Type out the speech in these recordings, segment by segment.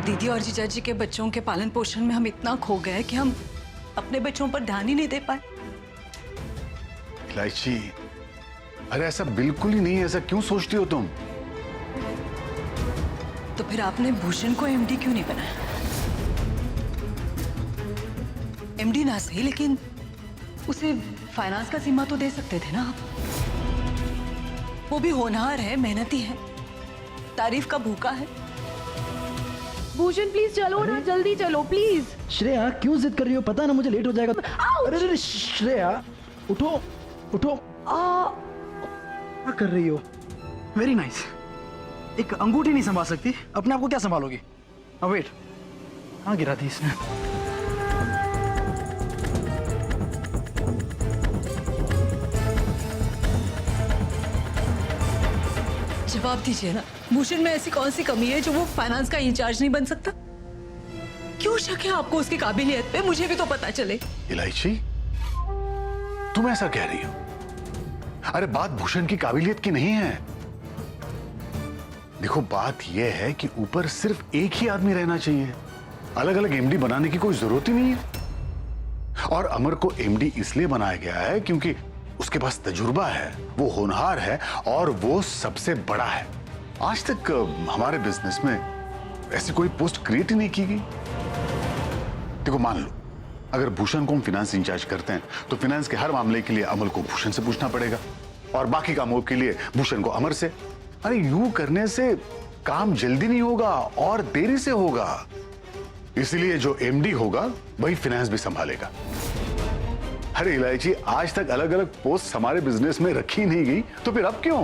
दीदी और जीजा जी के बच्चों के पालन पोषण में हम इतना खो गए कि हम अपने बच्चों पर ध्यान ही नहीं दे पाए। इलायची, अरे ऐसा बिल्कुल ही नहीं है। ऐसा क्यों सोचती हो तुम? तो फिर आपने भूषण को एमडी क्यों नहीं बनाया? एमडी ना सही, लेकिन उसे फाइनेंस का जिम्मा तो दे सकते थे ना आप। वो भी होनहार है, मेहनती है, तारीफ का भूखा है। भूषण प्लीज चलो ना, जल्दी चलो प्लीज। श्रेया क्यों जिद कर रही हो? पता ना मुझे लेट हो जाएगा तो। अरे अरे श्रेया, उठो उठो। क्या कर रही हो? Very nice. एक अंगूठी नहीं संभाल सकती, अपने आप को क्या संभालोगी? अब वेट, कहाँ गिरा थी इसने? जवाब दीजिए ना, भूषण में ऐसी कौन सी कमी है जो वो फाइनेंस का इंचार्ज नहीं बन सकता? क्यों शक है आपको उसकी काबिलियत पे? मुझे भी तो पता चले। इलायची, तुम ऐसा कह रही हो? अरे बात भूषण की काबिलियत की नहीं है। देखो, बात यह है कि ऊपर सिर्फ एक ही आदमी रहना चाहिए। अलग अलग एमडी बनाने की कोई जरूरत ही नहीं है। और अमर को एमडी इसलिए बनाया गया है क्योंकि उसके पास तजुर्बा है, वो होनहार है और वो सबसे बड़ा है। आज तक हमारे बिजनेस में ऐसी कोई पोस्ट क्रिएट ही नहीं की गई। देखो, मान लो अगर भूषण को हम फाइनेंस इंचार्ज करते हैं तो फाइनेंस के हर मामले के लिए अमर को भूषण से पूछना पड़ेगा और बाकी कामों के लिए भूषण को अमर से। अरे यूं करने से काम जल्दी नहीं होगा और देरी से होगा। इसलिए जो एमडी होगा वही फाइनेंस भी संभालेगा। अरे इलायची, आज तक अलग अलग पोस्ट हमारे बिजनेस में रखी नहीं गई, तो फिर अब क्यों?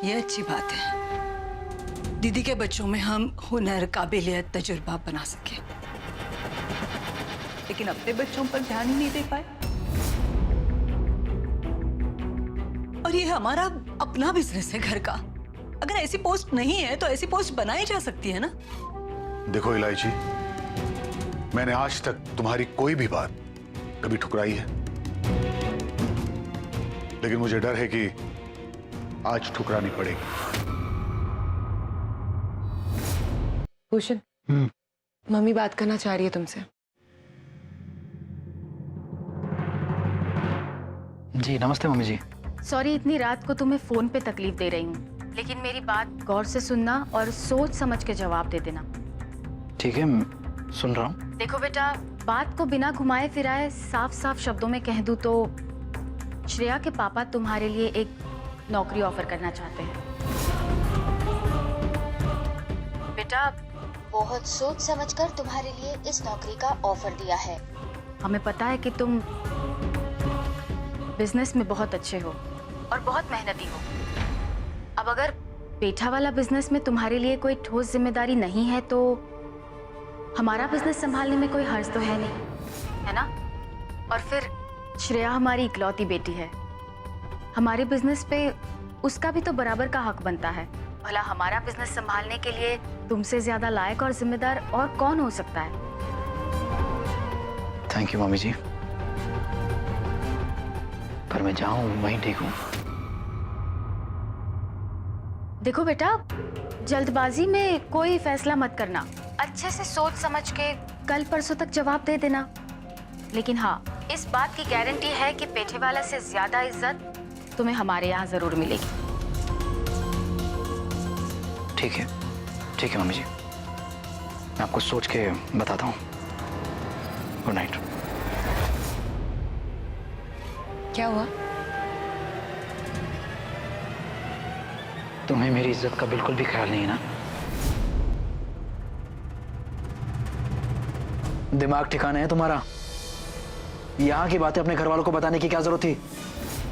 ये अच्छी बात है, दीदी के बच्चों में हम हुनर, काबिलियत, तजुर्बा बना सके, लेकिन अपने बच्चों पर ध्यान ही नहीं दे पाए। और ये हमारा अपना बिजनेस है घर का। अगर ऐसी पोस्ट नहीं है तो ऐसी पोस्ट बनाई जा सकती है ना। देखो इलायची, मैंने आज तक तुम्हारी कोई भी बात कभी ठुकराई है, लेकिन मुझे डर है कि आज ठुकरानी पड़ेगी। भूषण, मम्मी बात करना चाह रही है तुमसे। जी नमस्ते मम्मी जी। सॉरी इतनी रात को तुम्हें फोन पे तकलीफ दे रही हूँ, लेकिन मेरी बात गौर से सुनना और सोच समझ के जवाब दे देना। ठीक है, सुन रहा हूँ। देखो बेटा, बात को बिना घुमाए फिराए साफ साफ शब्दों में कह दूं तो श्रेया के पापा तुम्हारे लिए एक नौकरी ऑफर करना चाहते हैं। बेटा, बहुत सोच समझकर तुम्हारे लिए इस नौकरी का ऑफर दिया है। हमें पता है कि तुम बिजनेस में बहुत अच्छे हो और बहुत मेहनती हो। अब अगर पेठा वाला बिजनेस में तुम्हारे लिए कोई ठोस जिम्मेदारी नहीं है तो हमारा बिजनेस संभालने में कोई हर्ज तो है नहीं, है ना? और फिर श्रेया हमारी इकलौती बेटी है। हमारे बिजनेस पे उसका भी तो बराबर का हक बनता है। भला हमारा बिजनेस संभालने के लिए तुमसे ज्यादा लायक और जिम्मेदार और कौन हो सकता है? थैंक यू मम्मी जी, पर मैं जाऊं वहीं ठीक हूँ। देखो बेटा, जल्दबाजी में कोई फैसला मत करना। अच्छे से सोच समझ के कल परसों तक जवाब दे देना। लेकिन हाँ, इस बात की गारंटी है कि पेठे वाला से ज्यादा इज्जत तुम्हें हमारे यहाँ जरूर मिलेगी। ठीक है मम्मी जी, मैं आपको सोच के बताता हूँ। Good night. क्या हुआ? तुम्हें मेरी इज्जत का बिल्कुल भी ख्याल नहीं है ना? दिमाग ठिकाना है तुम्हारा? यहाँ की बातें अपने घर वालों को बताने की क्या जरूरत थी?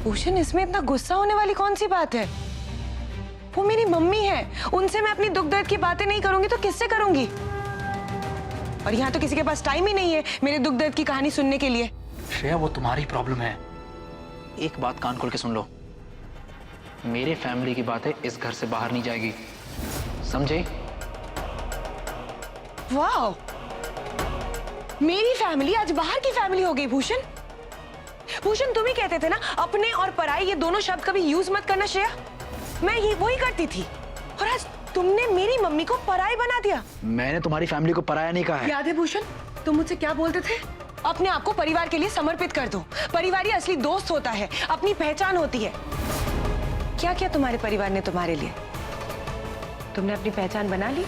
भूषण, इसमें इतना गुस्सा होने वाली कौन सी बात है? वो मेरी मम्मी है, उनसे मैं अपनी दुख दर्द की बातें नहीं करूंगी तो किससे करूंगी? और यहाँ तो किसी के पास टाइम ही नहीं है मेरे दुख दर्द की कहानी सुनने के लिए। श्रेया, वो तुम्हारी प्रॉब्लम है। एक बात कान खोल के सुन लो, मेरे फैमिली की बातें इस घर से बाहर नहीं जाएगी, समझे? वाह, मेरी फैमिली आज बाहर की फैमिली हो गई। भूषण, तुम ही कहते थे ना अपने और पराई ये दोनों शब्द कभी यूज मत करना। श्रेया, मैं ये वही करती थी और आज तुमने मेरी मम्मी को पराई बना दिया। मैंने तुम्हारी फैमिली को पराया नहीं कहा है। याद है भूषण, तुम मुझसे क्या बोलते थे? अपने आप को परिवार के लिए समर्पित कर दो। परिवार ही असली दोस्त होता है, अपनी पहचान होती है। क्या किया तुम्हारे परिवार ने तुम्हारे लिए? तुमने अपनी पहचान बना ली?